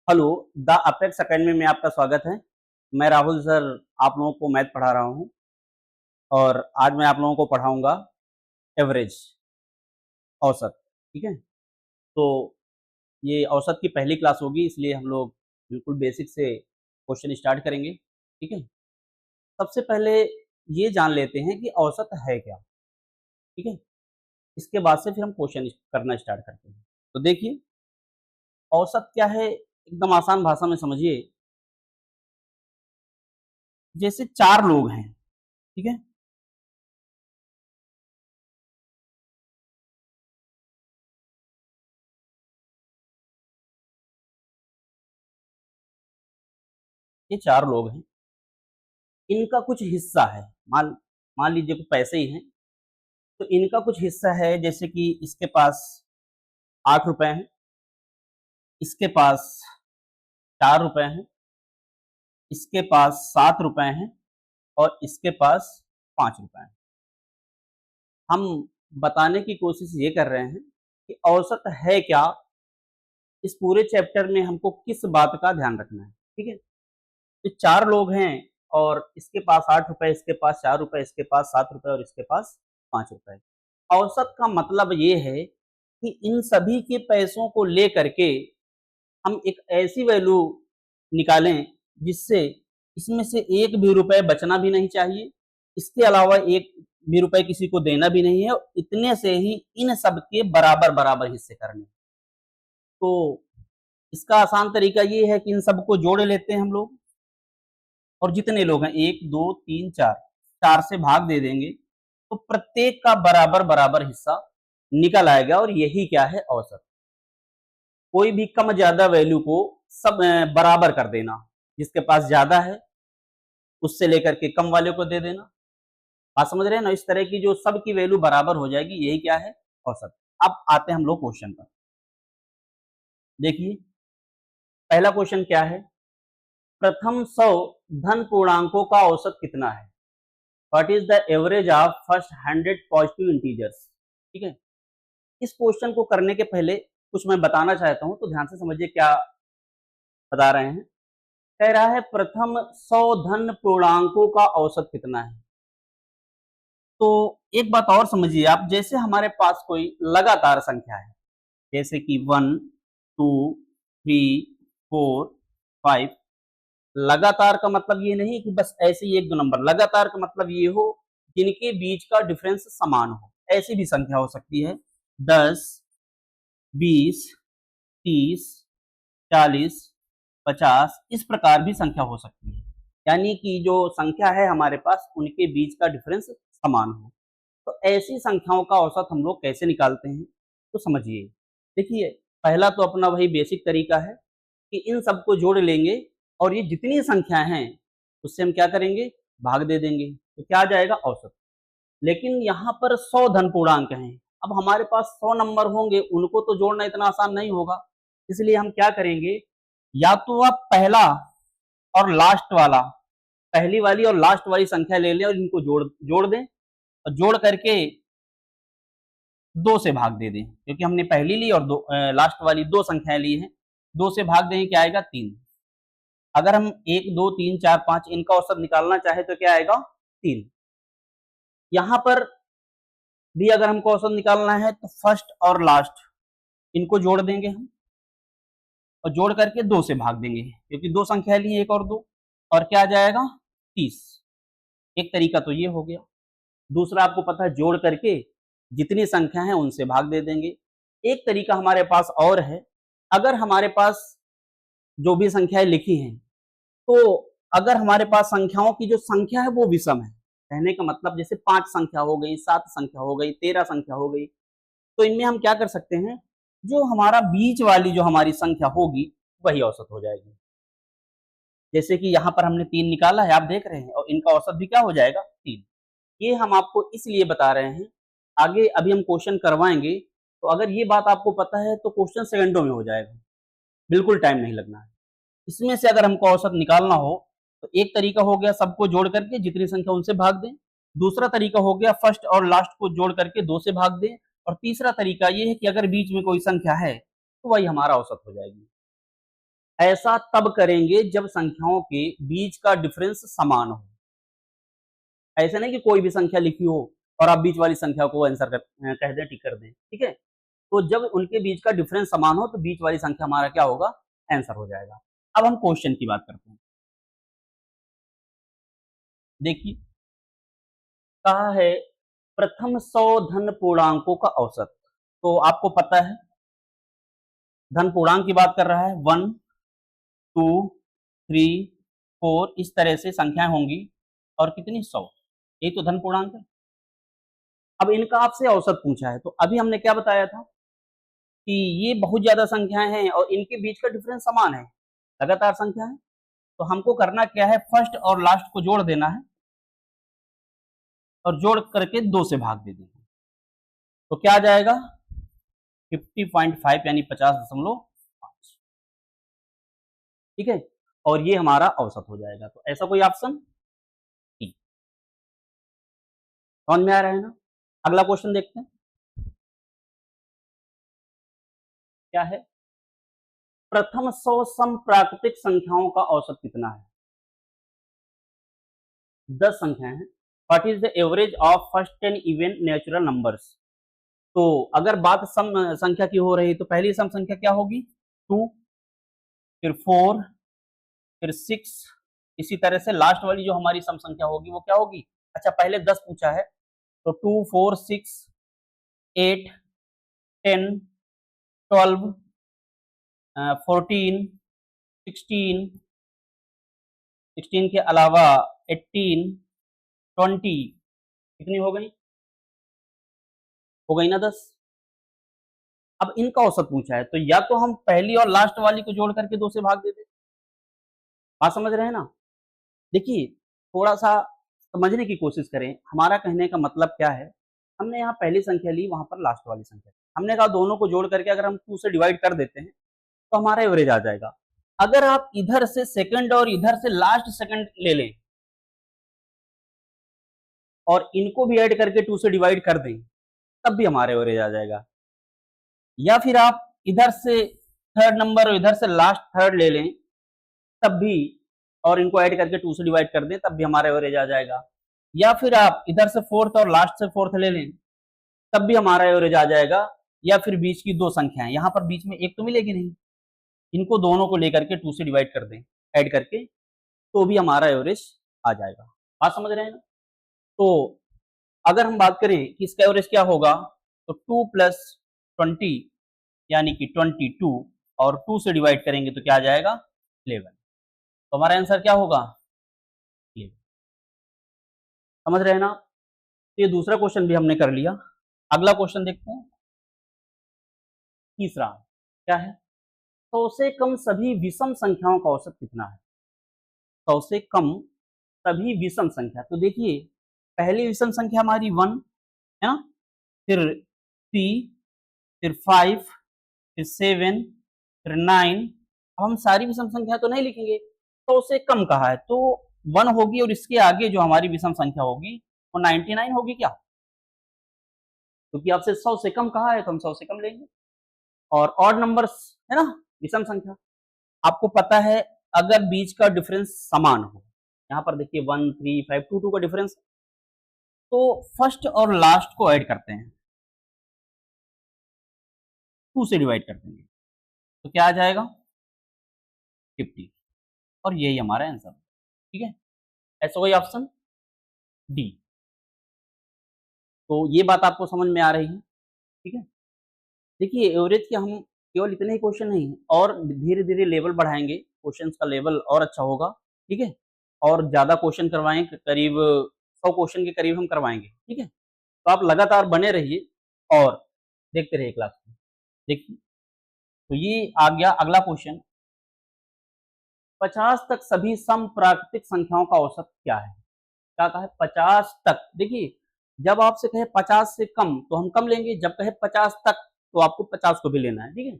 Hello, the apex academy में आपका स्वागत है। मैं राहुल सर आप लोगों को मैथ पढ़ा रहा हूँ और आज मैं आप लोगों को पढ़ाऊँगा एवरेज, औसत, ठीक है? तो ये औसत की पहली क्लास होगी इसलिए हम लोग बिल्कुल बेसिक से क्वेश्चन स्टार्ट करेंगे, ठीक है? सबसे पहले ये जान लेते हैं कि औसत है क्या, ठीक है? इसके बाद से फिर हम क्वेश्चन करना स्टार्ट करते हैं। तो देखिए, औसत क्या है? एकदम आसान भाषा में समझिए, जैसे 4 लोग हैं, ठीक है? ये 4 लोग हैं। इनका कुछ हिस्सा है, मान मान लीजिए कि पैसे ही हैं, तो इनका कुछ हिस्सा है जैसे कि इसके पास 8 रुपए हैं, इसके पास 4 रुपए हैं, इसके पास 7 रुपए हैं और इसके पास 5 रुपए हैं। हम बताने की कोशिश ये कर रहे हैं कि औसत है क्या, इस पूरे चैप्टर में हमको किस बात का ध्यान रखना है, ठीक है? तो 4 लोग हैं और इसके पास 8 रुपए, इसके पास 4 रुपए, इसके पास 7 रुपए और इसके पास 5 रुपए। औसत का मतलब ये है कि इन सभी के पैसों को लेकर के हम एक ऐसी वैल्यू निकालें जिससे इसमें से एक भी रुपए बचना भी नहीं चाहिए, इसके अलावा एक भी रुपए किसी को देना भी नहीं है और इतने से ही इन सब के बराबर-बराबर हिस्से करने। तो इसका आसान तरीका ये है कि इन सबको जोड़ लेते हैं हम लोग और जितने लोग हैं 1, 2, 3, 4, 4 से भाग दे देंगे, तो प्रत्येक का बराबर-बराबर हिस्सा निकल आएगा और यही क्या है औसत। कोई भी कम ज़्यादा वैल्यू को सब बराबर कर देना, जिसके पास ज़्यादा है उससे लेकर के कम वाले को दे देना। बात समझ रहे हैं ना? इस तरह की जो सबकी वैल्यू बराबर हो जाएगी यही क्या है औसत। अब आते हैं हम लोग क्वेश्चन पर। देखिए, पहला क्वेश्चन क्या है? प्रथम 100 धन पूर्णांकों का औसत कितना है? What is the average of first 100 positive integers? ठीक है? इस क्वेश्चन को करने के पहले कुछ मैं बताना चाहता हूं, तो ध्यान से समझिए क्या बता रहे हैं। कह रहा है प्रथम 100 धन पूर्णांकों का औसत कितना है। तो एक बात और समझिए आप, जैसे हमारे पास कोई लगातार संख्या है, जैसे कि 1, 2, 3, 4, 5। लगातार का मतलब ये नहीं कि बस ऐसे ही एक दो नंबर, लगातार का मतलब ये हो जिनके बीच का डिफरेंस समान हो। ऐसी भी संख्या हो सकती है 10, 20, 30, 40, 50, इस प्रकार भी संख्या हो सकती है। यानी कि जो संख्या है हमारे पास उनके बीच का डिफरेंस समान हो। तो ऐसी संख्याओं का औसत हम लोग कैसे निकालते हैं, तो समझिए। देखिए, पहला तो अपना वही बेसिक तरीका है कि इन सबको जोड़ लेंगे और ये जितनी संख्या हैं उससे हम क्या करेंगे, भाग दे देंगे, तो क्या आ जाएगा औसत। लेकिन यहाँ पर 100 धन पूर्णांक हैं, अब हमारे पास 100 नंबर होंगे, उनको तो जोड़ना इतना आसान नहीं होगा। इसलिए हम क्या करेंगे, या तो आप पहला और लास्ट वाला, पहली वाली और लास्ट वाली संख्या ले लें और इनको जोड़ जोड़ दें और जोड़ करके 2 से भाग दे दें, क्योंकि हमने पहली ली और लास्ट वाली 2 संख्याएं ली हैं। 2 से भाग देंगे क्या आएगा, 3। अगर हम 1, 2, 3, 4, 5 इनका औसत निकालना चाहे तो क्या आएगा, 3। यहां पर भी अगर हमको औसत निकालना है तो फर्स्ट और लास्ट इनको जोड़ देंगे हम और जोड़ करके 2 से भाग देंगे, क्योंकि 2 संख्या ली, 1 और 2, और क्या आ जाएगा, 30। एक तरीका तो ये हो गया। दूसरा आपको पता है, जोड़ करके जितनी संख्या है उनसे भाग दे देंगे। एक तरीका हमारे पास और है, अगर हमारे पास जो भी संख्याएं लिखी हैं, तो अगर हमारे पास संख्याओं की जो संख्या है वो विषम है, कहने का मतलब जैसे 5 संख्या हो गई, 7 संख्या हो गई, 13 संख्या हो गई, तो इनमें हम क्या कर सकते हैं, जो हमारा बीच वाली जो हमारी संख्या होगी वही औसत हो जाएगी। जैसे कि यहाँ पर हमने 3 निकाला है, आप देख रहे हैं, और इनका औसत भी क्या हो जाएगा, 3। ये हम आपको इसलिए बता रहे हैं, आगे अभी हम क्वेश्चन करवाएंगे, तो अगर ये बात आपको पता है तो क्वेश्चन सेकंडों में हो जाएगा, बिल्कुल टाइम नहीं लगना है। इसमें से अगर हमको औसत निकालना हो तो एक तरीका हो गया सबको जोड़ करके जितनी संख्या उनसे भाग दें, दूसरा तरीका हो गया फर्स्ट और लास्ट को जोड़ करके 2 से भाग दें, और तीसरा तरीका ये है कि अगर बीच में कोई संख्या है तो वही हमारा औसत हो जाएगी। ऐसा तब करेंगे जब संख्याओं के बीच का डिफरेंस समान हो। ऐसा नहीं कि कोई भी संख्या लिखी हो और आप बीच वाली संख्या को आंसर कह दें, टिक कर दें, ठीक है। तो जब उनके बीच का डिफरेंस समान हो तो बीच वाली संख्या हमारा क्या होगा, आंसर हो जाएगा। अब हम क्वेश्चन की बात करते हैं। देखिए, कहा है प्रथम 100 धन पूर्णांकों का औसत। तो आपको पता है धन पूर्णांक की बात कर रहा है, 1 2 3 4 इस तरह से संख्याएं होंगी और कितनी 100, यही तो धन पूर्णांक है। अब इनका आपसे औसत पूछा है, तो अभी हमने क्या बताया था कि ये बहुत ज्यादा संख्याएं हैं और इनके बीच का डिफरेंस समान है, लगातार संख्या है। तो हमको करना क्या है, फर्स्ट और लास्ट को जोड़ देना है और जोड़ करके 2 से भाग दे देना। तो क्या आ जाएगा 50.5 यानी 50.5, ठीक है। और ये हमारा औसत हो जाएगा। तो ऐसा कोई ऑप्शन टी। समझ में आ रहा है ना। अगला क्वेश्चन देखते हैं क्या है। प्रथम 100 समप्राकृतिक संख्याओं का औसत कितना है। 10 संख्याएं हैं। What is the average of first 10 even natural numbers. तो अगर बात सम संख्या की हो रही तो पहली सम संख्या क्या होगी, 2, फिर 4, फिर 6, इसी तरह से लास्ट वाली जो हमारी सम संख्या होगी वो क्या होगी। अच्छा, पहले 10 पूछा है तो 2 4 6 8 10 12 14 16 16 के अलावा 18 20, कितनी हो गई ना 10। अब इनका औसत पूछा है तो या तो हम पहली और लास्ट वाली को जोड़ करके 2 से भाग दे दें। बात समझ रहे हैं ना। देखिए, थोड़ा सा समझने की कोशिश करें। हमारा कहने का मतलब क्या है, हमने यहाँ पहली संख्या ली, वहां पर लास्ट वाली संख्या, हमने कहा दोनों को जोड़ करके अगर हम 2 से डिवाइड कर देते हैं तो हमारा एवरेज आ जाएगा। अगर आप इधर से सेकंड और इधर से लास्ट सेकंड ले लें और इनको भी ऐड करके 2 से डिवाइड कर दें तब भी हमारा एवरेज आ जाएगा। या फिर आप इधर से थर्ड नंबर और इधर से लास्ट थर्ड ले लें तब भी, और इनको ऐड करके 2 से डिवाइड कर दें तब भी हमारा एवरेज आ जाएगा। या फिर आप इधर से फोर्थ और लास्ट से फोर्थ ले लें तब भी हमारा एवरेज आ जाएगा। या फिर बीच की 2 संख्याएं, यहाँ पर बीच में एक तो मिलेगी नहीं, इनको दोनों को लेकर के 2 से डिवाइड कर दें ऐड करके तो भी हमारा एवरेज आ जाएगा। बात समझ रहे हैं ना। तो अगर हम बात करें कि इसका एवरेज क्या होगा तो 2 प्लस 20 यानी कि 22 और 2 से डिवाइड करेंगे तो क्या आ जाएगा 11। तो हमारा आंसर क्या होगा 11। समझ रहे हैं ना। तो ये दूसरा क्वेश्चन भी हमने कर लिया। अगला क्वेश्चन देखते हैं, तीसरा क्या है, 100 से कम सभी विषम संख्याओं का औसत कितना है। 100 से कम सभी विषम संख्या। तो देखिए, पहली विषम संख्या हमारी 1 है ना, फिर 3, फिर 5, फिर 7, फिर 9। अब हम सारी विषम संख्या तो नहीं लिखेंगे, 100 से कम कहा है तो 1 होगी और इसके आगे जो हमारी विषम संख्या होगी वो 99 होगी क्या, क्योंकि आपसे 100 से कम कहा है तो हम 100 से कम लेंगे। और ऑड नंबर्स है ना, विषम संख्या, आपको पता है अगर बीच का डिफरेंस समान हो, यहाँ पर देखिए 1 3 5 2 2 का डिफरेंस, तो फर्स्ट और लास्ट को ऐड करते हैं, 2 से डिवाइड कर देंगे तो क्या आ जाएगा 50। और यही हमारा आंसर, ठीक है। ऐसा कोई ऑप्शन डी। तो ये बात आपको समझ में आ रही है, ठीक है। देखिए, एवरेज के हम केवल इतने ही क्वेश्चन नहीं है, और धीरे धीरे लेवल बढ़ाएंगे, क्वेश्चन का लेवल और अच्छा होगा, ठीक है। और ज्यादा क्वेश्चन करवाएंगे, करीब 100 क्वेश्चन के करीब हम करवाएंगे, ठीक है। तो आप लगातार बने रहिए और देखते रहिए क्लास में। देखिए, तो ये आ गया अगला क्वेश्चन, 50 तक सभी सम प्राकृतिक संख्याओं का औसत क्या है। क्या कहा है 50 तक। देखिए, जब आपसे कहे 50 से कम तो हम कम लेंगे, जब कहे 50 तक तो आपको 50 को भी लेना है, ठीक है।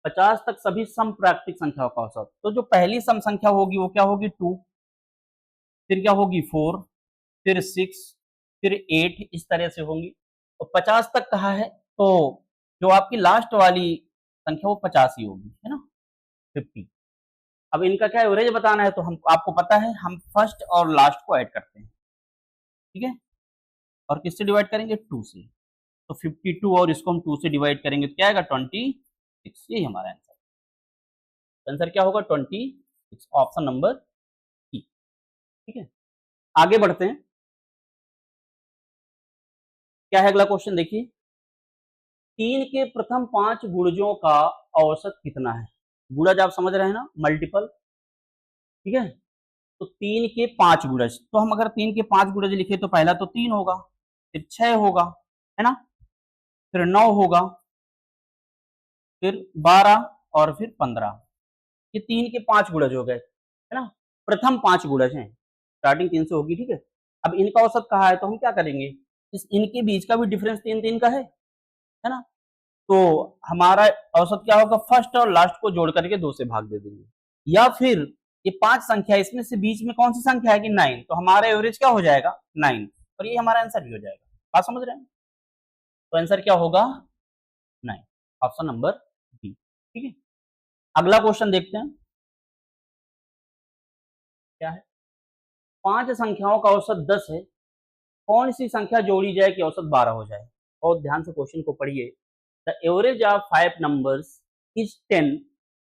50 तक सभी सम प्राकृतिक संख्याओं का औसत, तो जो पहली सम संख्या होगी वो क्या होगी 2, फिर क्या होगी 4, फिर 6, फिर 8, इस तरह से होंगी। तो 50 तक कहा है तो जो आपकी लास्ट वाली संख्या वो 50 ही होगी, है ना। 50। अब इनका क्या एवरेज बताना है, तो हम आपको पता है हम फर्स्ट और लास्ट को ऐड करते हैं, ठीक है, और किससे डिवाइड करेंगे, 2 से। तो 52 और इसको हम 2 से डिवाइड करेंगे तो क्या आएगा, 26। यही हमारा आंसर। आंसर क्या होगा, 26, ऑप्शन नंबर सी, ठीक है। आगे बढ़ते हैं, क्या है अगला क्वेश्चन, देखिए 3 के प्रथम 5 गुणजों का औसत कितना है। गुणज आप समझ रहे हैं ना, मल्टीपल, ठीक है। तो 3 के 5 गुणज, तो हम अगर 3 के 5 गुणज लिखे तो पहला तो 3 होगा, फिर 6 होगा, है ना, फिर 9 होगा, फिर 12 और फिर 15। ये 3 के 5 गुणज हो गए, है ना, प्रथम 5 गुणज हैं, स्टार्टिंग 3 से होगी, ठीक है। अब इनका औसत कहा है तो हम क्या करेंगे, इस इनके बीच का भी डिफरेंस 3 का है ना, तो हमारा औसत क्या होगा, फर्स्ट और लास्ट को जोड़ करके 2 से भाग दे देंगे, या फिर ये 5 संख्या इसमें से बीच में कौन सी संख्या है कि 9, तो हमारा एवरेज क्या हो जाएगा, 9, और ये हमारा आंसर भी हो जाएगा। बात समझ रहे हैं, तो आंसर क्या होगा, 9, ऑप्शन नंबर बी, ठीक है। अगला क्वेश्चन देखते हैं, क्या है, 5 संख्याओं का औसत 10 है, कौन सी संख्या जोड़ी जाए कि औसत 12 हो जाए। और ध्यान से क्वेश्चन को पढ़िए, the average of 5 numbers is 10,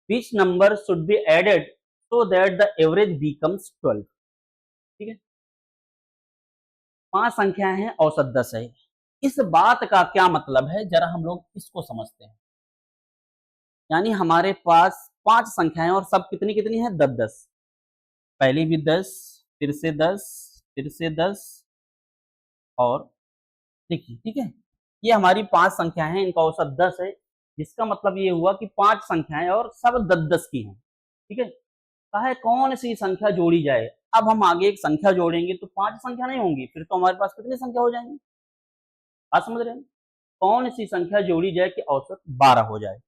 which number should be added so that the average becomes 12, ठीक है। 5 संख्याएं हैं, औसत 10 है, इस बात का क्या मतलब है, जरा हम लोग इसको समझते हैं। यानी हमारे पास 5 संख्याएं और सब कितनी कितनी है, 10 10, पहली भी 10, फिर से 10, फिर से 10, और देखिए, ठीक है, ये हमारी 5 संख्याएं हैं, इनका औसत 10 है, जिसका मतलब ये हुआ कि 5 संख्याएं और सब 10 10 की हैं, ठीक है। कहा है कौन सी संख्या जोड़ी जाए। अब हम आगे एक संख्या जोड़ेंगे तो 5 संख्या नहीं होंगी, फिर तो हमारे पास कितनी संख्या हो जाएंगी, आप समझ रहे हैं, कौन सी संख्या जोड़ी जाए कि औसत 12 हो जाए।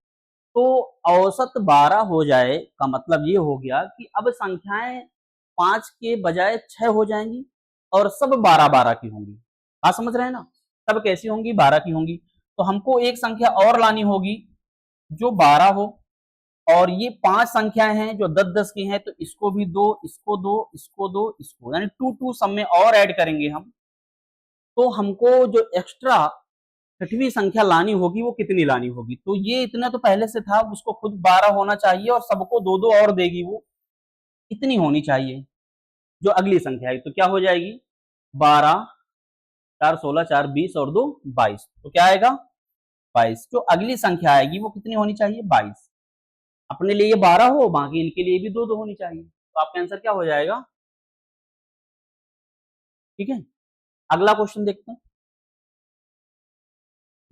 तो औसत 12 हो जाए का मतलब ये हो गया कि अब संख्याएं 5 के बजाय 6 हो जाएंगी और सब 12 12 की होंगी, आप समझ रहे हैं ना, सब कैसी होंगी, 12 की होंगी। तो हमको एक संख्या और लानी होगी जो 12 हो, और ये 5 संख्याएं हैं जो 10 10 की हैं, तो इसको भी 2, इसको 2, इसको 2, इसको, यानी 2 2 सब में और ऐड करेंगे हम, तो हमको जो एक्स्ट्रा 6वीं संख्या लानी होगी वो कितनी लानी होगी। तो ये इतना तो पहले से था, उसको खुद 12 होना चाहिए और सबको 2 2 और देगी, वो इतनी होनी चाहिए जो अगली संख्या है। तो क्या हो जाएगी, 12 4 16 4 20 और 2 22, तो क्या आएगा 22। जो अगली संख्या आएगी वो कितनी होनी चाहिए, 22। अपने लिए ये 12 हो, बाकी इनके लिए भी 2 2 होनी चाहिए, तो आपका आंसर क्या हो जाएगा, ठीक है। अगला क्वेश्चन देखते हैं,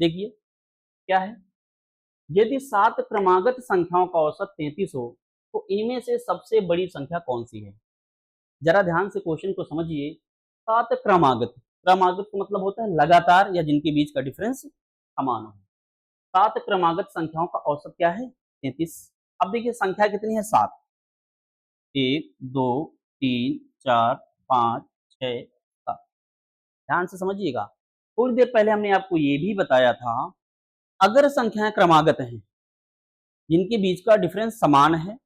देखिए क्या है, यदि 7 क्रमागत संख्याओं का औसत 33 हो तो इनमें से सबसे बड़ी संख्या कौन सी है। जरा ध्यान से क्वेश्चन को समझिए, 7 क्रमागत, क्रमागत का मतलब होता है लगातार या जिनके बीच का डिफरेंस समान हो। 7 क्रमागत संख्याओं का औसत क्या है, 33। अब देखिए संख्या कितनी है, 7, 1 2 3 4 5 6 7, ध्यान से समझिएगा। थोड़ी देर पहले हमने आपको ये भी बताया था, अगर संख्याएं क्रमागत हैं जिनके बीच का डिफरेंस समान है,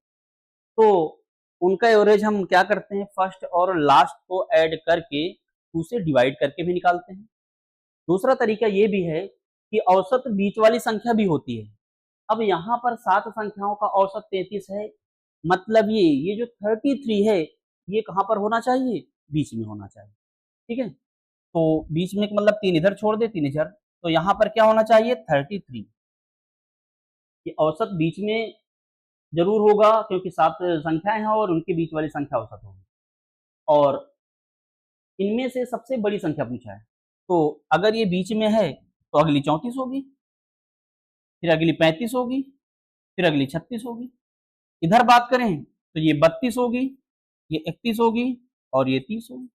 तो उनका एवरेज हम क्या करते हैं, फर्स्ट और लास्ट को ऐड करके 2 से डिवाइड करके भी निकालते हैं। दूसरा तरीका ये भी है कि औसत बीच वाली संख्या भी होती है। अब यहाँ पर 7 संख्याओं का औसत 33 है, मतलब ये जो 33 है, ये कहाँ पर होना चाहिए, बीच में होना चाहिए, ठीक है। तो बीच में मतलब 3 इधर छोड़ दे, 3 इधर, तो यहाँ पर क्या होना चाहिए, 33। ये औसत बीच में जरूर होगा क्योंकि 7 संख्याएं हैं और उनके बीच वाली संख्या औसत होगी, और इनमें से सबसे बड़ी संख्या पूछा है, तो अगर ये बीच में है तो अगली 34 होगी, फिर अगली 35 होगी, फिर अगली 36 होगी। इधर बात करें तो ये 32 होगी, ये 31 होगी और ये 30 होगी।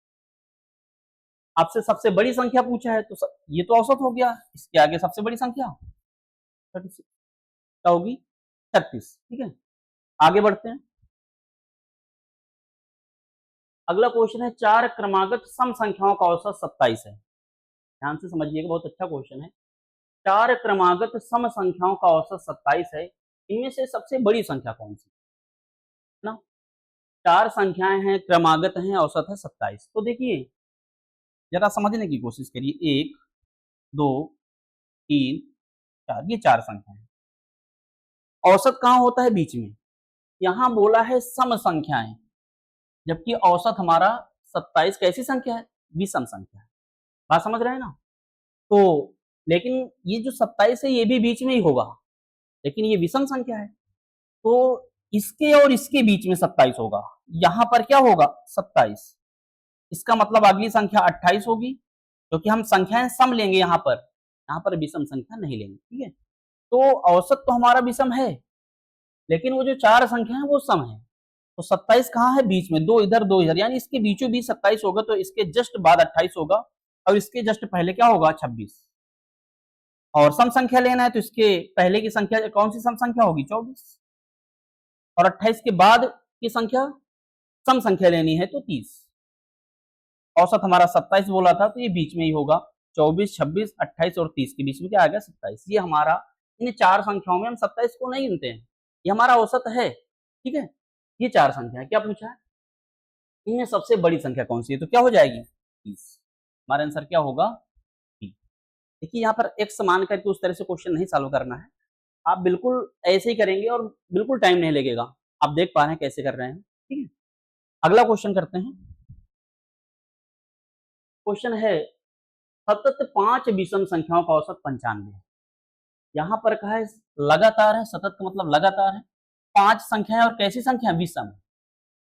आपसे सबसे बड़ी संख्या पूछा है, तो ये तो औसत हो गया, इसके आगे सबसे बड़ी संख्या 36 क्या होगी, 36, ठीक है। आगे बढ़ते हैं, अगला क्वेश्चन है, 4 क्रमागत सम संख्याओं का औसत 27 है। ध्यान से समझिएगा, बहुत अच्छा क्वेश्चन है। 4 क्रमागत सम संख्याओं का औसत 27 है, इनमें से सबसे बड़ी संख्या कौन सी। ना, 4 संख्याएं हैं, क्रमागत हैं, औसत है 27। तो देखिए जरा समझने की कोशिश करिए, 1 2 3 4, ये 4 संख्याएं। औसत कहाँ होता है? बीच में। यहाँ बोला है सम संख्याएं, जबकि औसत हमारा 27 कैसी संख्या है? विषम संख्या है। बात समझ रहे हैं ना? तो लेकिन ये जो 27 है ये भी बीच में ही होगा, लेकिन ये विषम संख्या है, तो इसके और इसके बीच में 27 होगा। यहाँ पर क्या होगा? 27। इसका मतलब अगली संख्या 28 होगी, क्योंकि हम संख्याएं सम लेंगे यहाँ पर विषम संख्या नहीं लेंगे। ठीक है, तो औसत तो हमारा विषम है, लेकिन वो जो 4 संख्या है वो सम है। तो 27 कहाँ है? बीच में, 2 इधर 2 इधर, यानी इसके बीचों बीच 27 होगा, तो इसके जस्ट बाद 28 होगा, और इसके जस्ट पहले क्या होगा? 26। और सम संख्या लेना है तो इसके पहले की संख्या कौन सी सम संख्या होगी? 24। और 28 के बाद की संख्या सम संख्या लेनी है तो 30। औसत हमारा 27 बोला था, तो ये बीच में ही होगा। 24, 26, 28 और 30 के बीच में क्या आ गया? 27। ये हमारा, इन 4 संख्याओं में हम 27 को नहीं गिनते हैं, ये हमारा औसत है। ठीक है, ये 4 संख्या है। क्या पूछा है? इनमें सबसे बड़ी संख्या कौन सी है? तो क्या हो जाएगी? 30। हमारा आंसर क्या होगा? 30। देखिए यहाँ पर एक्स मान करके उस तरह से क्वेश्चन नहीं सॉल्व करना है, आप बिल्कुल ऐसे ही करेंगे और बिल्कुल टाइम नहीं लगेगा। आप देख पा रहे हैं कैसे कर रहे हैं। ठीक है, अगला क्वेश्चन करते हैं। क्वेश्चन है, सतत 5 विषम संख्याओं का औसत 95 है। यहाँ पर कहा है लगातार है, सतत का मतलब लगातार है, 5 संख्याएं और कैसी संख्या? विषम।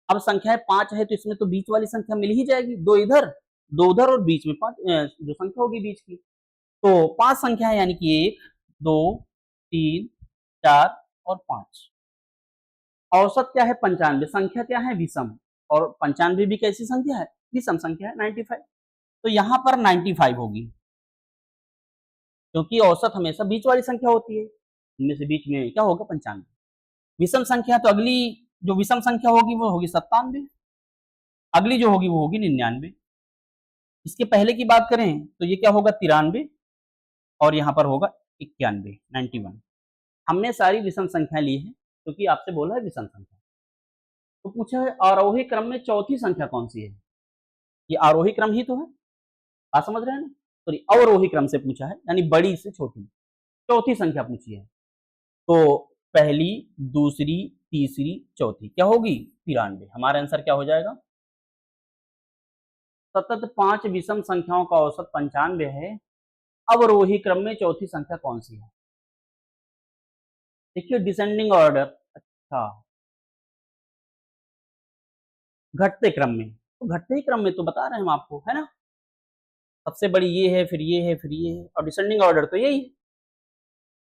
अब संख्याएं 5 है तो इसमें तो बीच वाली संख्या मिल ही जाएगी, 2 इधर 2 उधर और बीच में 5 जो संख्या होगी बीच की, तो 5 संख्याएं, यानी कि 1 2 3 4 और 5। औसत क्या है? 95। संख्या क्या है? विषम। और 95 भी कैसी संख्या है? विषम संख्या है, 95। तो यहाँ पर 95 होगी, क्योंकि औसत हमेशा बीच वाली संख्या होती है, इनमें से बीच में क्या होगा? 95। विषम संख्या तो अगली जो विषम संख्या होगी वो होगी 97, अगली जो होगी वो होगी 99। इसके पहले की बात करें तो ये क्या होगा? 93, और यहाँ पर होगा 91, 91। हमने सारी विषम संख्या ली है, क्योंकि आपसे बोला है विषम संख्या। तो पूछा है आरोही क्रम में चौथी संख्या कौन सी है? ये आरोही क्रम ही तो है, आप समझ रहे हैं ना? सॉरी, अवरोही क्रम से पूछा है, यानी बड़ी से छोटी, चौथी संख्या पूछी है। तो पहली, दूसरी, तीसरी, चौथी क्या होगी? 93। हमारा आंसर क्या हो जाएगा? सतत 5 विषम संख्याओं का औसत 95 है, अवरोही क्रम में चौथी संख्या कौन सी है? देखिए डिसेंडिंग ऑर्डर, अच्छा, घटते क्रम में, तो घटते ही क्रम में तो बता रहे हैं हम आपको, है ना? सबसे बड़ी ये है, फिर ये है, फिर ये है, और डिसेंडिंग ऑर्डर तो यही है।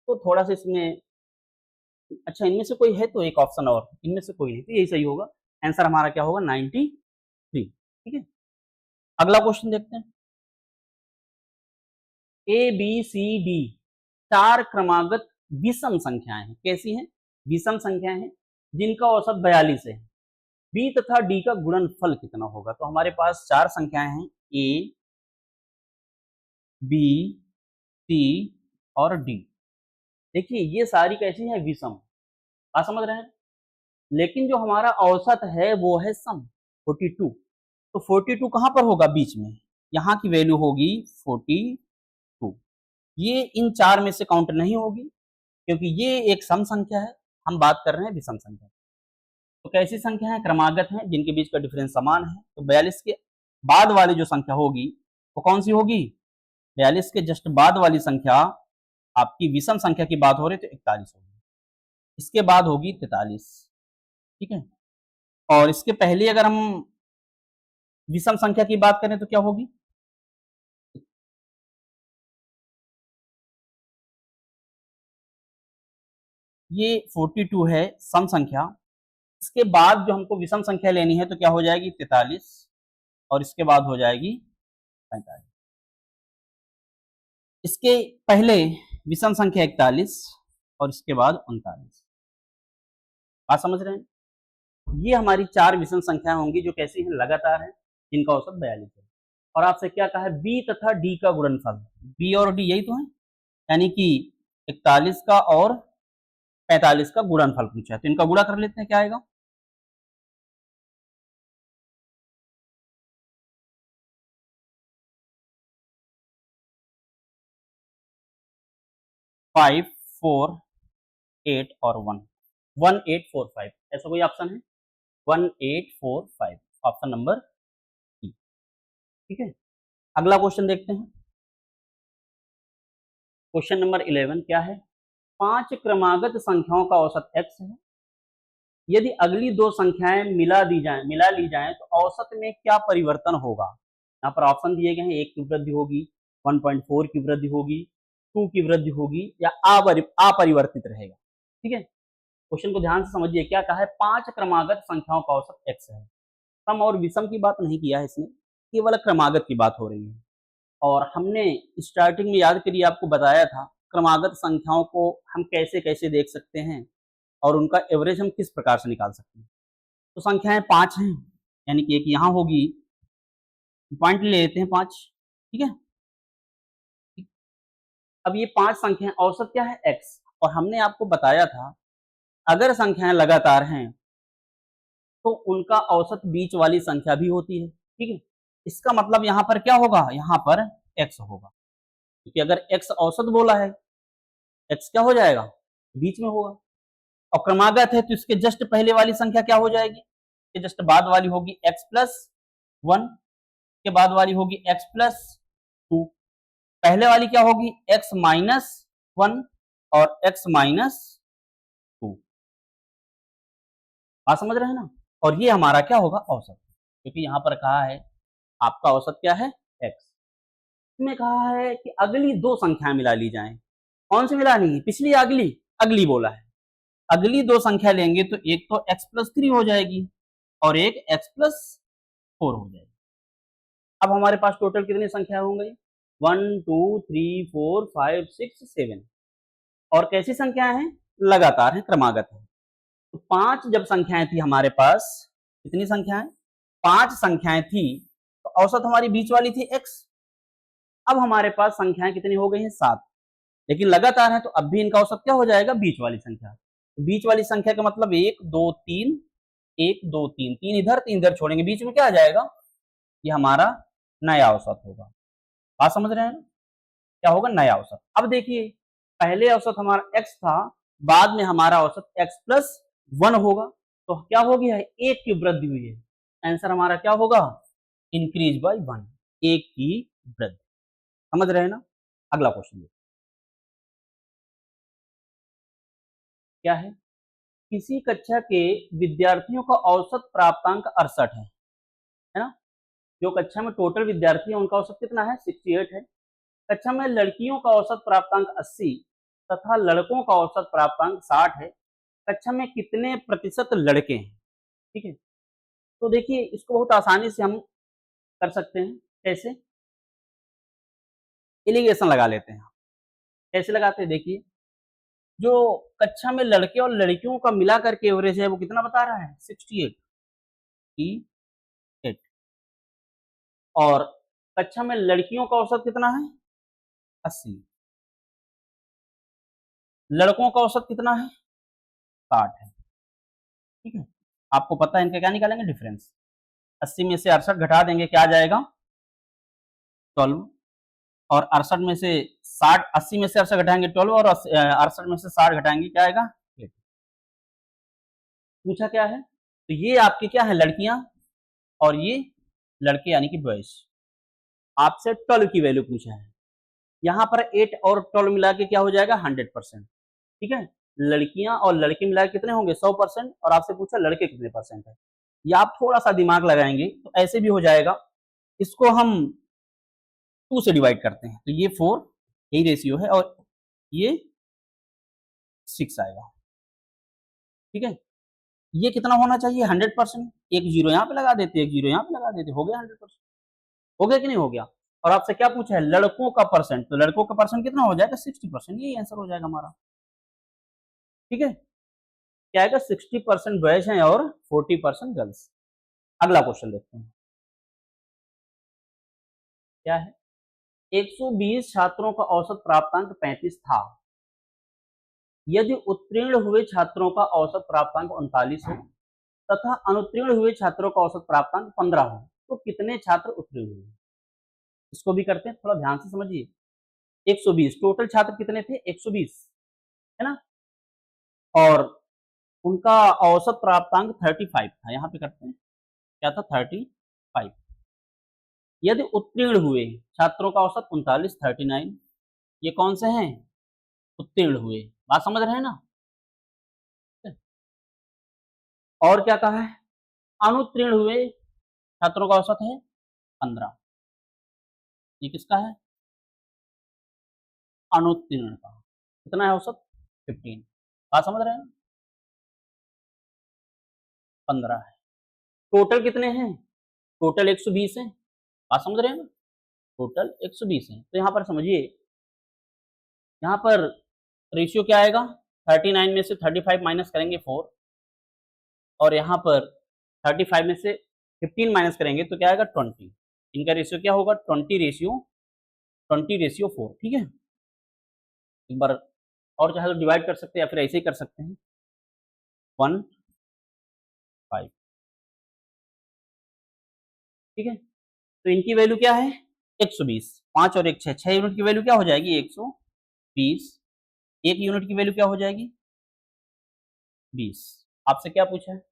तो थोड़ा सा इसमें, अच्छा इनमें से कोई है तो एक ऑप्शन और, इनमें से कोई नहीं तो यही सही होगा। आंसर हमारा क्या होगा? 93। ठीक है, अगला क्वेश्चन देखते हैं। ए बी सी डी 4 क्रमागत विषम संख्याएं हैं। कैसी हैं? विषम संख्याएं हैं, जिनका औसत 42 है। बी तथा डी का गुणनफल कितना होगा? तो हमारे पास 4 संख्याएं हैं, ए बी सी और डी। देखिए ये सारी कैसी है? विषम। आप समझ रहे हैं? लेकिन जो हमारा औसत है वो है सम, 42। तो 42 कहां पर होगा? बीच में। यहाँ की वैल्यू होगी 42। ये इन 4 में से काउंट नहीं होगी, क्योंकि ये एक सम संख्या है, हम बात कर रहे हैं विषम संख्या। तो कैसी संख्या है? क्रमागत है, जिनके बीच का डिफरेंस समान है। तो 42 के बाद वाली जो संख्या होगी वो कौन सी होगी? 42 के जस्ट बाद वाली संख्या आपकी विषम संख्या की बात हो रही तो 41 होगी, इसके बाद होगी 43। ठीक है, और इसके पहले अगर हम विषम संख्या की बात करें तो क्या होगी? ये 42 है सम संख्या, इसके बाद जो हमको विषम संख्या लेनी है तो क्या हो जाएगी? 43, और इसके बाद हो जाएगी 45। इसके पहले विषम संख्या 41 और इसके बाद 39। बात समझ रहे हैं? ये हमारी 4 विषम संख्याएं होंगी जो कैसी हैं? लगातार है, जिनका औसत 42 है। और आपसे क्या कहा है? बी तथा डी का गुणनफल। बी और डी यही तो है, यानी कि 41 का और 45 का गुणनफल पूछा है, तो इनका गुणा कर लेते हैं, क्या आएगा? 5, 4, 8 और 1, 1845, ऐसा कोई ऑप्शन है? 1845 ऑप्शन नंबर ई। ठीक है, अगला क्वेश्चन देखते हैं। क्वेश्चन नंबर 11 क्या है? 5 क्रमागत संख्याओं का औसत x है। यदि अगली दो संख्याएं मिला ली जाएं तो औसत में क्या परिवर्तन होगा? यहाँ पर ऑप्शन दिए गए हैं, 1 की वृद्धि होगी, 1.4 की वृद्धि होगी, 2 की वृद्धि होगी या अपरिवर्तित रहेगा। ठीक है, क्वेश्चन को ध्यान से समझिए। क्या कहा है? 5 क्रमागत संख्याओं का औसत x है। सम और विषम की बात नहीं किया है इसने, केवल क्रमागत की बात हो रही है। और हमने स्टार्टिंग में याद करिए आपको बताया था क्रमागत संख्याओं को हम कैसे कैसे देख सकते हैं और उनका एवरेज हम किस प्रकार से निकाल सकते हैं। तो संख्याएं 5 हैं, यानी कि एक यहाँ होगी, पॉइंट ले लेते हैं 5। ठीक है, अब ये 5 संख्याएं, औसत क्या है? x। और हमने आपको बताया था अगर संख्याएं लगातार हैं तो उनका औसत बीच वाली संख्या भी होती है। ठीक है, इसका मतलब यहाँ पर क्या होगा? यहाँ पर x होगा, क्योंकि अगर x औसत बोला है, x क्या हो जाएगा? बीच में होगा। और क्रमागत है तो इसके जस्ट पहले वाली संख्या क्या हो जाएगी? इसके जस्ट बाद वाली होगी x प्लस 1, के बाद वाली होगी x प्लस 2, पहले वाली क्या होगी? x माइनस 1 और x माइनस 2। बात समझ रहे हैं ना? और ये हमारा क्या होगा? औसत, क्योंकि यहाँ पर कहा है आपका औसत क्या है? x। इसमें कहा है कि अगली दो संख्याएं मिला ली जाएं। कौन सी मिलानी है? पिछली या अगली? अगली बोला है। अगली दो संख्या लेंगे तो एक तो x प्लस 3 हो जाएगी और एक x प्लस 4 हो जाएगी। अब हमारे पास टोटल कितनी संख्या हो गई? 1, 2, 3, 4, 5, 6, 7। और कैसी संख्याएं हैं? लगातार है, क्रमागत है। तो 5 जब संख्याएं थी हमारे पास, कितनी संख्याएं? 5 संख्याएं थी, तो औसत हमारी बीच वाली थी x। अब हमारे पास संख्याएं कितनी हो गई हैं? 7। लेकिन लगातार है तो अब भी इनका औसत क्या हो जाएगा? बीच वाली संख्या। तो बीच वाली संख्या का मतलब 1, 2, 3, 1, 2, 3, 3 इधर 3 इधर छोड़ेंगे, बीच में क्या आ जाएगा? ये हमारा नया औसत होगा। बात समझ रहे हैं ना? क्या होगा? नया औसत। अब देखिए, पहले औसत हमारा x था, बाद में हमारा औसत x प्लस 1 होगा, तो क्या हो गया है? 1 की वृद्धि हुई है। आंसर हमारा क्या होगा? इंक्रीज बाय 1, 1 की वृद्धि। समझ रहे हैं ना? अगला क्वेश्चन क्या है? किसी कक्षा के विद्यार्थियों का औसत प्राप्तांक 68 है ना? जो कक्षा में टोटल विद्यार्थी है उनका औसत कितना है? 68 है। कक्षा में लड़कियों का औसत प्राप्तांक 80 तथा लड़कों का औसत प्राप्तांक 60 है। कक्षा में कितने प्रतिशत लड़के हैं? ठीक है, तो देखिए इसको बहुत आसानी से हम कर सकते हैं। कैसे? एलिगेशन लगा लेते हैं। कैसे लगाते हैं? देखिए, जो कक्षा में लड़के और लड़कियों का मिला करके एवरेज है वो कितना बता रहा है? 68 की 8। और कक्षा में लड़कियों का औसत कितना है? 80। लड़कों का औसत कितना है? 60 है। ठीक है, आपको पता है इनका क्या निकालेंगे? डिफरेंस। 80 में से 68 घटा देंगे, क्या आ जाएगा? 12। और 68 में से 60, 80 में से 68 घटाएंगे 12 और 68 में से 60 घटाएंगे, क्या आएगा? 8। पूछा क्या है? तो ये आपके क्या है? लड़कियां, और ये लड़के यानी कि बॉयज। आपसे 12 की वैल्यू पूछा है। यहाँ पर 8 और 12 मिला के क्या हो जाएगा? 100%। ठीक है, लड़कियां और लड़के मिला के कितने होंगे? 100%। और आपसे पूछा लड़के कितने परसेंट है। या आप थोड़ा सा दिमाग लगाएंगे तो ऐसे भी हो जाएगा। इसको हम 2 से डिवाइड करते हैं तो ये 4, यही रेशियो है, और ये 6 आएगा। ठीक है, ये कितना होना चाहिए? 100%। एक जीरो यहाँ पे लगा देते, एक जीरो यहाँ पे लगा देते, हो गया 100%। हो गया कि नहीं हो गया? और आपसे क्या पूछा है? लड़कों का परसेंट, तो लड़कों का परसेंट कितना हो जाएगा? 60%। यही आंसर हो जाएगा हमारा। ठीक है, क्या आएगा? 60% बॉयज हैं और 40% गर्ल्स। अगला क्वेश्चन देखते हैं क्या है? 120 छात्रों का औसत प्राप्तांक 35 था। यदि उत्तीर्ण हुए छात्रों का औसत प्राप्तांक 39 हो तथा अनुत्तीर्ण हुए छात्रों का औसत प्राप्तांक 15 हो तो कितने छात्र उत्तीर्ण हुए? इसको भी करते हैं, थोड़ा ध्यान से समझिए। 120, टोटल छात्र कितने थे? 120, है ना। और उनका औसत प्राप्तांक 35 था, यहाँ पे करते हैं, क्या था? 35। यदि उत्तीर्ण हुए छात्रों का औसत 39, 39, ये कौन से हैं? उत्तीर्ण हुए। बात समझ रहे हैं ना। और क्या कहा है? अनुत्तीर्ण हुए छात्रों का औसत है 15। ये किसका है? अनुत्तीर्ण का। कितना है औसत? 15। बात समझ रहे हैं? 15 है। टोटल कितने हैं? टोटल 120 है। बात समझ रहे हैं ना। टोटल 120 है। तो यहाँ पर समझिए, यहाँ पर रेशियो क्या आएगा? 39 में से 35 माइनस करेंगे 4, और यहाँ पर 35 में से 15 माइनस करेंगे तो क्या आएगा? 20। इनका रेशियो क्या होगा? 20:4। ठीक है। एक बार और चाहे तो डिवाइड कर सकते हैं या फिर ऐसे ही कर सकते हैं, 1, 5। ठीक है। तो इनकी वैल्यू क्या है? 120। 5 और 1 6, 6 यूनिट की वैल्यू क्या हो जाएगी? 120। 1 यूनिट की वैल्यू क्या हो जाएगी? 20। आपसे क्या पूछा है?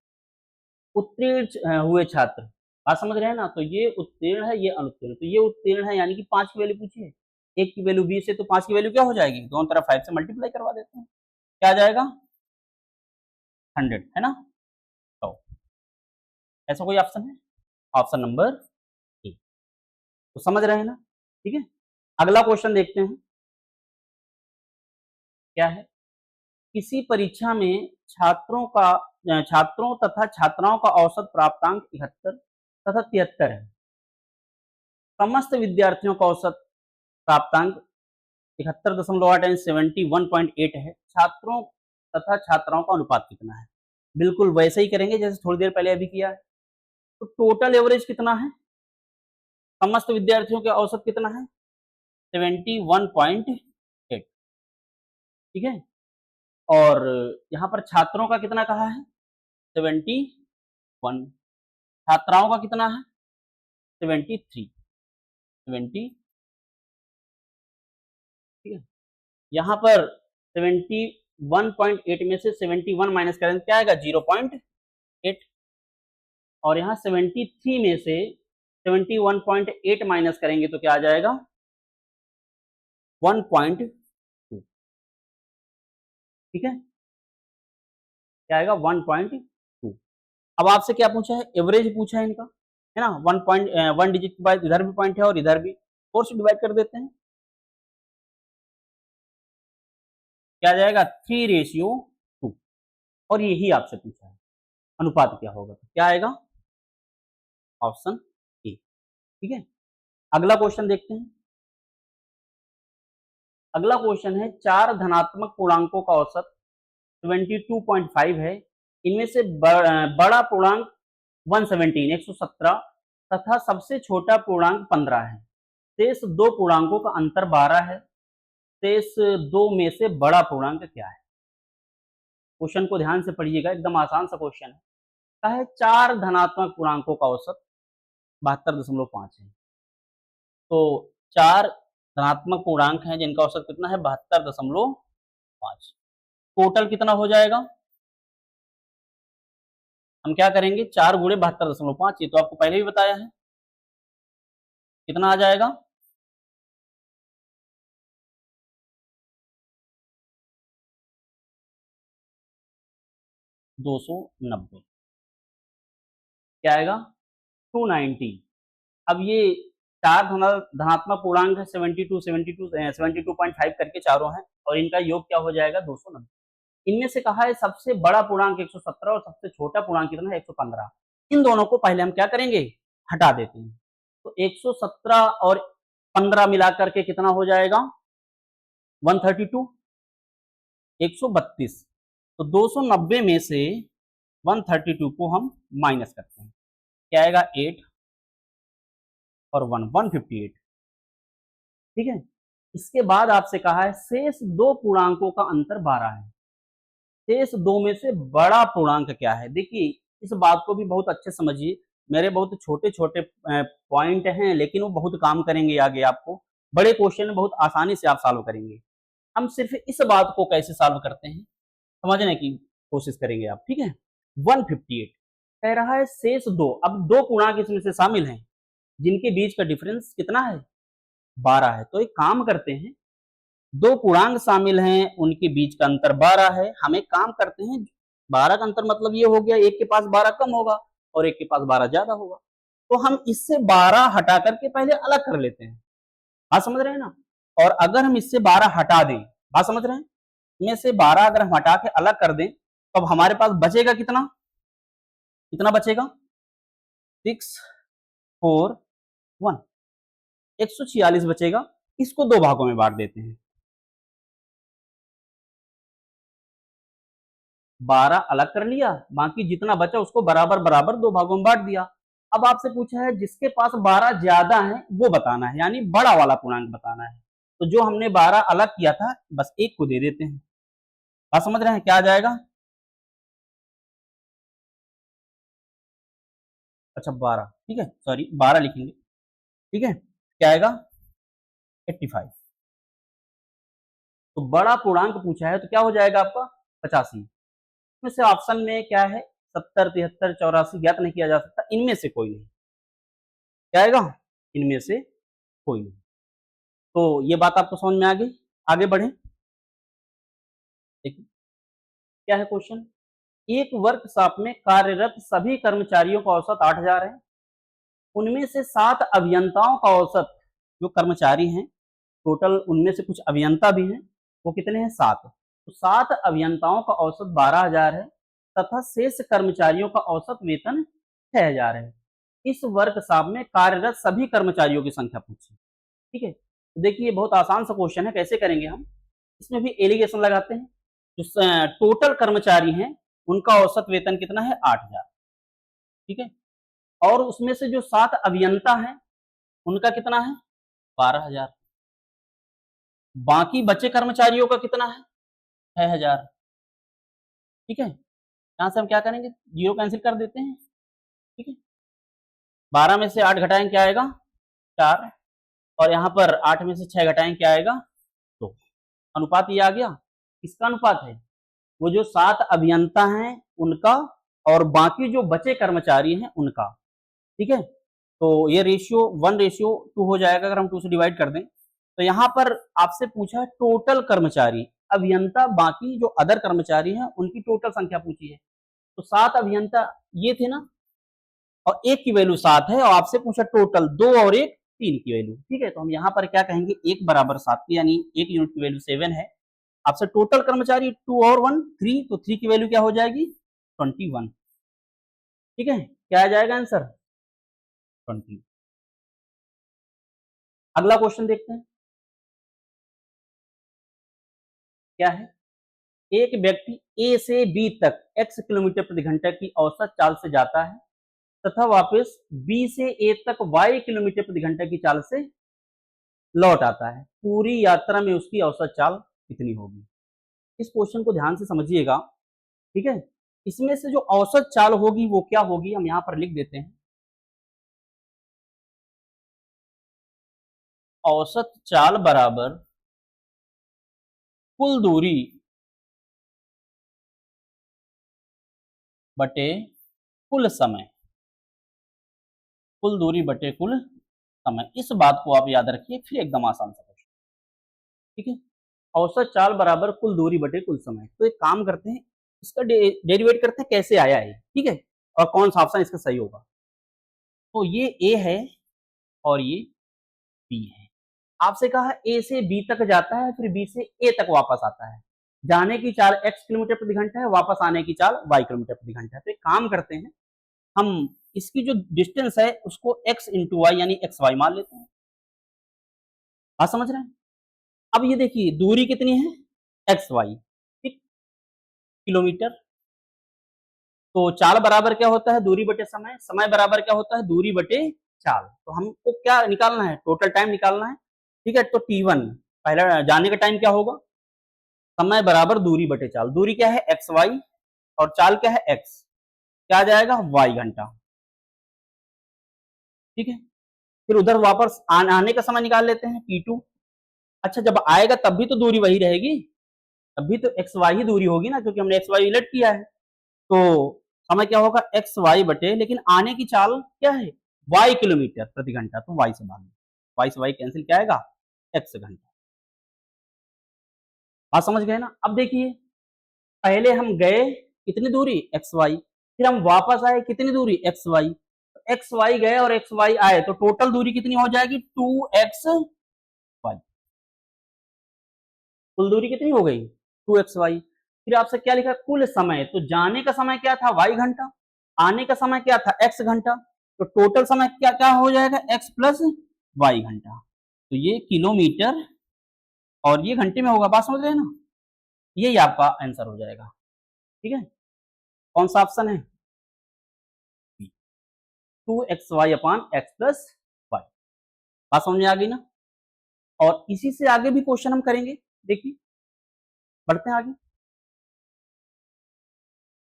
उत्तीर्ण हुए छात्र। बात समझ रहे हैं ना। तो ये उत्तीर्ण है, ये अनुत्तीर्ण। तो ये उत्तीर्ण है यानी कि 5 की वैल्यू पूछी है। 1 की वैल्यू 20 है तो 5 की वैल्यू क्या हो जाएगी? दोनों तरफ 5 से मल्टीप्लाई करवा देते हैं, क्या आ जाएगा? 100, है ना। तो ऐसा कोई ऑप्शन है? Option number A. तो समझ रहे हैं ना। ठीक है। अगला क्वेश्चन देखते हैं क्या है। किसी परीक्षा में छात्रों तथा छात्राओं का औसत प्राप्तांक 71 तथा 73 है। समस्त विद्यार्थियों का औसत प्राप्तांक 71.8 यानी 71.8 है। छात्रों तथा छात्राओं का अनुपात कितना है? बिल्कुल वैसे ही करेंगे जैसे थोड़ी देर पहले अभी किया है। तो टोटल एवरेज कितना है? समस्त विद्यार्थियों का औसत कितना है? 71.8। ठीक है। और यहाँ पर छात्रों का कितना कहा है? 71। छात्राओं का कितना है? 73। 70। ठीक है। यहाँ पर 71.8 में से 71 माइनस करें क्या आएगा? 0.8। और यहाँ 73 में से 71.8 माइनस करेंगे तो क्या आ जाएगा? 1.2। ठीक है। क्या आएगा? 1.2। अब आपसे क्या पूछा है? एवरेज पूछा है इनका, है ना। 1 डिजिट के बाद इधर भी पॉइंट है और इधर भी, 4 से डिवाइड कर देते हैं, क्या आ जाएगा? 3:2। और यही आपसे पूछा है अनुपात क्या होगा, तो क्या आएगा? Option A. ठीक है। अगला क्वेश्चन देखते हैं। अगला क्वेश्चन है, 4 धनात्मक पूर्णांकों का औसत 22.5 है। इनमें से बड़ा पूर्णांक 117 तथा सबसे छोटा पूर्णांक 15 है। शेष दो पूर्णांकों का अंतर 12 है। शेष दो में से बड़ा पूर्णांक क्या है? क्वेश्चन को ध्यान से पढ़िएगा, एकदम आसान सा क्वेश्चन है। क्या है? 4 धनात्मक पूर्णांकों का औसत 72.5 है। तो 4 धनात्मक पूर्णांक हैं जिनका औसत कितना है? 72.5। टोटल कितना हो जाएगा? हम क्या करेंगे? 4 गुणे 72.5, ये तो आपको पहले भी बताया है। कितना आ जाएगा? 290। क्या आएगा? 290। अब ये 4 धनात्मक पूर्णांक है, 72.5 करके चारों हैं, और इनका योग क्या हो जाएगा? 290। इनमें से कहा है सबसे बड़ा पूर्णांक 117 और सबसे छोटा पूर्णांक कितना है? 115। इन दोनों को पहले हम क्या करेंगे? हटा देते हैं। तो 117 और 15 मिलाकर के कितना हो जाएगा? 132। 132। तो 290 में से 132 को हम माइनस करते हैं, क्या आएगा? 8 और 158। ठीक है। इसके बाद आपसे कहा है शेष दो पूर्णांकों का अंतर 12 है। शेष दो में से बड़ा पूर्णांक क्या है? देखिए, इस बात को भी बहुत अच्छे समझिए। मेरे बहुत छोटे छोटे पॉइंट हैं, लेकिन वो बहुत काम करेंगे आगे आपको। बड़े क्वेश्चन बहुत आसानी से आप सॉल्व करेंगे। हम सिर्फ इस बात को कैसे सॉल्व करते हैं समझने की कोशिश करेंगे आप, ठीक है। 158 कह रहा है शेष दो, अब दो पूर्णांक इसमें से शामिल हैं जिनके बीच का डिफरेंस कितना है, 12 है। तो एक काम करते हैं, दो पूर्णांक शामिल हैं उनके बीच का अंतर 12 है। हम एक काम करते हैं, 12 का अंतर मतलब ये हो गया एक के पास 12 कम होगा और एक के पास 12 ज्यादा होगा। तो हम इससे 12 हटा करके पहले अलग कर लेते हैं, बात समझ रहे हैं ना। और अगर हम इससे 12 हटा दें, बात समझ रहे हैं, में से 12 अगर हम हटा के अलग कर दें तो अब हमारे पास बचेगा कितना, कितना बचेगा 6 4 1, 146 बचेगा। इसको दो भागों में बांट देते हैं, 12 अलग कर लिया, बाकी जितना बचा उसको बराबर बराबर दो भागों में बांट दिया। अब आपसे पूछा है जिसके पास 12 ज्यादा है वो बताना है, यानी बड़ा वाला पूर्णांक बताना है। तो जो हमने 12 अलग किया था बस एक को दे देते हैं, बात समझ रहे हैं, क्या आ जाएगा, अच्छा 12, ठीक है, सॉरी 12 लिखेंगे, ठीक है, क्या आएगा 85। तो बड़ा पूर्णांक पूछा है तो क्या हो जाएगा आपका 85। इसमें से ऑप्शन में क्या है 70 73 84 ज्ञात नहीं किया जा सकता, इनमें से कोई नहीं, क्या आएगा इनमें से कोई नहीं। तो ये बात आपको समझ में आ गई, आगे बढ़े। देखिए क्या है क्वेश्चन, एक वर्कशॉप में कार्यरत सभी कर्मचारियों का औसत 8000 है, उनमें से 7 अभियंताओं का औसत, जो कर्मचारी हैं टोटल उनमें से कुछ अभियंता भी हैं, वो कितने हैं 7, तो 7 अभियंताओं का औसत 12000 है तथा शेष कर्मचारियों का औसत वेतन 6000 है। इस वर्कशॉप में कार्यरत सभी कर्मचारियों की संख्या पूछी, ठीक है। तो देखिए बहुत आसान सा क्वेश्चन है, कैसे करेंगे हम, इसमें भी एलिगेशन लगाते हैं। जो टोटल कर्मचारी हैं उनका औसत वेतन कितना है 8000, ठीक है, और उसमें से जो 7 अभियंता हैं उनका कितना है 12000, बाकी बचे कर्मचारियों का कितना है 6000, ठीक है। यहां से हम क्या करेंगे, जीरो कैंसिल कर देते हैं, ठीक है। 12 में से 8 घटाएं क्या आएगा 4, और यहाँ पर 8 में से 6 घटाएं क्या आएगा 2। अनुपात ये आ गया, किसका अनुपात है, वो जो 7 अभियंता हैं उनका और बाकी जो बचे कर्मचारी हैं उनका, ठीक है। तो ये रेशियो 1:2 हो जाएगा अगर हम 2 से डिवाइड कर दें। तो यहाँ पर आपसे पूछा है टोटल कर्मचारी, अभियंता बाकी जो अदर कर्मचारी हैं उनकी टोटल संख्या पूछी है। तो 7 अभियंता ये थे ना, और एक की वैल्यू 7 है, और आपसे पूछा टोटल 2 और 1 3 की वैल्यू, ठीक है। तो हम यहाँ पर क्या कहेंगे 1 बराबर 7 की, यानी 1 यूनिट की वैल्यू 7 है। आपसे टोटल कर्मचारी 2 और 1 3, तो 3 की वैल्यू क्या हो जाएगी 21, ठीक है। क्या आ जाएगा आंसर 20। अगला क्वेश्चन देखते हैं क्या है, एक व्यक्ति ए से बी तक x किलोमीटर प्रति घंटा की औसत चाल से जाता है तथा वापस बी से ए तक y किलोमीटर प्रति घंटा की चाल से लौट आता है, पूरी यात्रा में उसकी औसत चाल कितनी होगी। इस क्वेश्चन को ध्यान से समझिएगा, ठीक है। इसमें से जो औसत चाल होगी वो क्या होगी, हम यहां पर लिख देते हैं, औसत चाल बराबर कुल दूरी बटे कुल समय, कुल दूरी बटे कुल समय। इस बात को आप याद रखिए, फिर एकदम आसान सा क्वेश्चन, ठीक है। औसत चाल बराबर कुल दूरी बटे कुल समय। तो एक काम करते हैं, इसका डेरिवेट करते हैं कैसे आया है, ठीक है, और कौन सा ऑप्शन इसका सही होगा। तो ये ए है और ये बी है। आपसे कहा ए से बी तक जाता है फिर बी से ए तक वापस आता है, जाने की चाल x किलोमीटर प्रति घंटा है, वापस आने की चाल y किलोमीटर प्रति घंटा है। तो एक काम करते हैं, हम इसकी जो डिस्टेंस है उसको x इंटू वाई यानी एक्स वाई मान लेते हैं, बात समझ रहे हैं। अब ये देखिए दूरी कितनी है एक्स वाई, ठीक, किलोमीटर। तो चाल बराबर क्या होता है दूरी बटे समय, समय बराबर क्या होता है दूरी बटे चाल। तो हमको क्या निकालना है, टोटल टाइम निकालना है, ठीक है। तो T1 पहला जाने का टाइम क्या होगा, समय बराबर दूरी बटे चाल, दूरी क्या है एक्स वाई और चाल क्या है एक्स, क्या आ जाएगा वाई घंटा, ठीक है। फिर उधर वापस आने का समय निकाल लेते हैं P2। अच्छा, जब आएगा तब भी तो दूरी वही रहेगी, तब भी तो XY ही दूरी होगी ना, क्योंकि हमने XY उलट किया है। तो समय क्या होगा XY बटे, लेकिन आने की चाल क्या है Y किलोमीटर प्रति घंटा, तो Y से भाग दो, Y से Y कैंसिल क्या आएगा X घंटा। बात समझ गए ना। अब देखिए, पहले हम गए कितनी दूरी XY, फिर हम वापस आए कितनी दूरी XY, XY गए और XY आए, तो टोटल दूरी कितनी हो जाएगी 2XY। कुल दूरी कितनी हो गई 2XY। फिर आपसे क्या लिखा कुल समय, तो जाने का समय क्या था Y घंटा, आने का समय क्या था X घंटा, तो टोटल समय क्या क्या हो जाएगा X प्लस Y घंटा। तो ये किलोमीटर और ये घंटे में होगा। बात समझ रहे हैं ना, यही आपका आंसर हो जाएगा। ठीक है, कौन सा ऑप्शन है 2XY upon X plus Y। बात समझ में आ गई ना। और इसी से आगे भी क्वेश्चन हम करेंगे। देखिए, बढ़ते हैं आगे।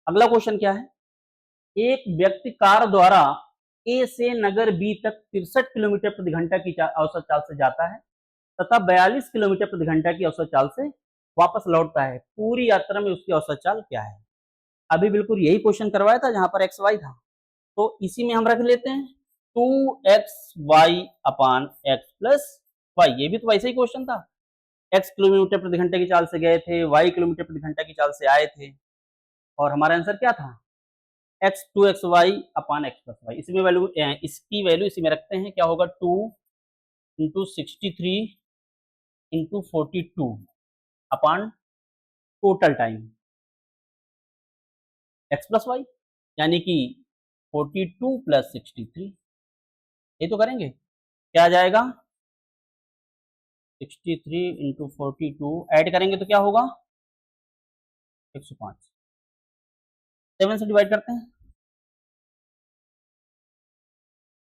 अगला क्वेश्चन क्या है, एक व्यक्ति कार द्वारा ए से नगर बी तक 63 किलोमीटर प्रति घंटा की औसत चाल से जाता है तथा 42 किलोमीटर प्रति घंटा की औसत चाल से वापस लौटता है। पूरी यात्रा में उसकी औसत चाल क्या है। अभी बिल्कुल यही क्वेश्चन करवाया था जहां पर XY था, तो इसी में हम रख लेते हैं 2XY upon X plus Y। ये भी तो वैसे ही क्वेश्चन था, X किलोमीटर प्रति घंटे की चाल से गए थे, Y किलोमीटर प्रति घंटा की चाल से आए थे, और हमारा आंसर क्या था X 2XY upon X plus Y। इसमें वैल्यू, इसकी वैल्यू इसी में रखते हैं, क्या होगा 2 into 63 into 42 upon total time X plus Y, यानी कि 42 प्लस 63। ये तो करेंगे, क्या आ जाएगा 63 इंटू 42 ऐड करेंगे तो क्या होगा 105। 7 से डिवाइड करते हैं,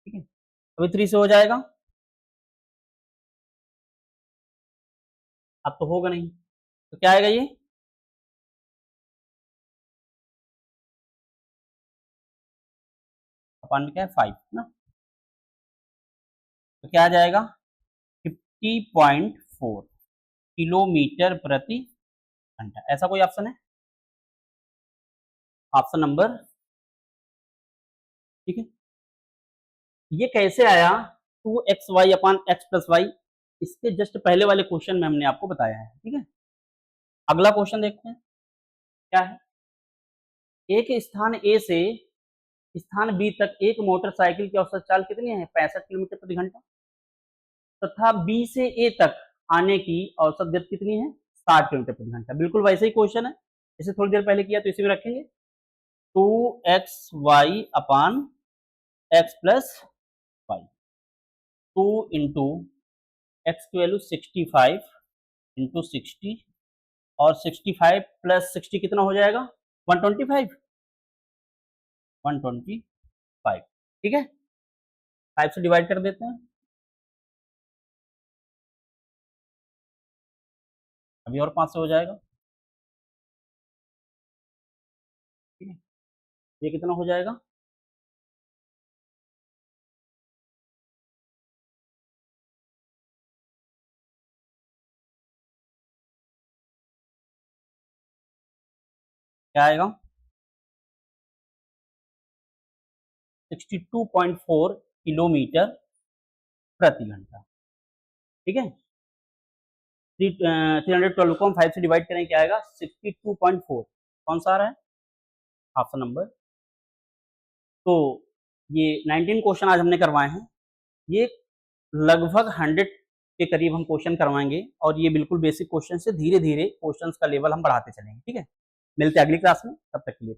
ठीक है, अभी 3 से हो जाएगा, अब तो होगा नहीं, तो क्या आएगा ये अपान में क्या है 5 ना, तो क्या आ जाएगा 50.4 किलोमीटर प्रति घंटा। ऐसा कोई ऑप्शन है, ऑप्शन नंबर, ठीक है। ये कैसे आया 2XY upon X plus Y, इसके जस्ट पहले वाले क्वेश्चन में हमने आपको बताया है, ठीक है। अगला क्वेश्चन देखते हैं क्या है। एक स्थान ए से स्थान बी तक एक मोटरसाइकिल की औसत चाल कितनी है 65 किलोमीटर प्रति घंटा तथा बी से ए तक आने की औसत गति कितनी है 60 किलोमीटर प्रति घंटा। बिल्कुल वैसे ही क्वेश्चन है जैसे थोड़ी देर पहले किया, तो इसी में रखेंगे 2XY upon X plus Y. 2 into X की वैल्यू 65 इंटू 60 और 65 प्लस 60 कितना हो जाएगा 125, 125, ठीक है। 5 से डिवाइड कर देते हैं, अभी और 5 से हो जाएगा, ठीक है। ये कितना हो जाएगा क्या आएगा 62.4 किलोमीटर प्रति घंटा, ठीक है। 312 को हम 5 से डिवाइड करें क्या आएगा 62.4, कौन सा आ रहा है ऑप्शन नंबर। तो ये 19 क्वेश्चन आज हमने करवाए हैं, ये लगभग 100 के करीब हम क्वेश्चन करवाएंगे, और ये बिल्कुल बेसिक क्वेश्चन से धीरे धीरे क्वेश्चंस का लेवल हम बढ़ाते चलेंगे, ठीक है। मिलते हैं अगली क्लास में, तब तक के लिए।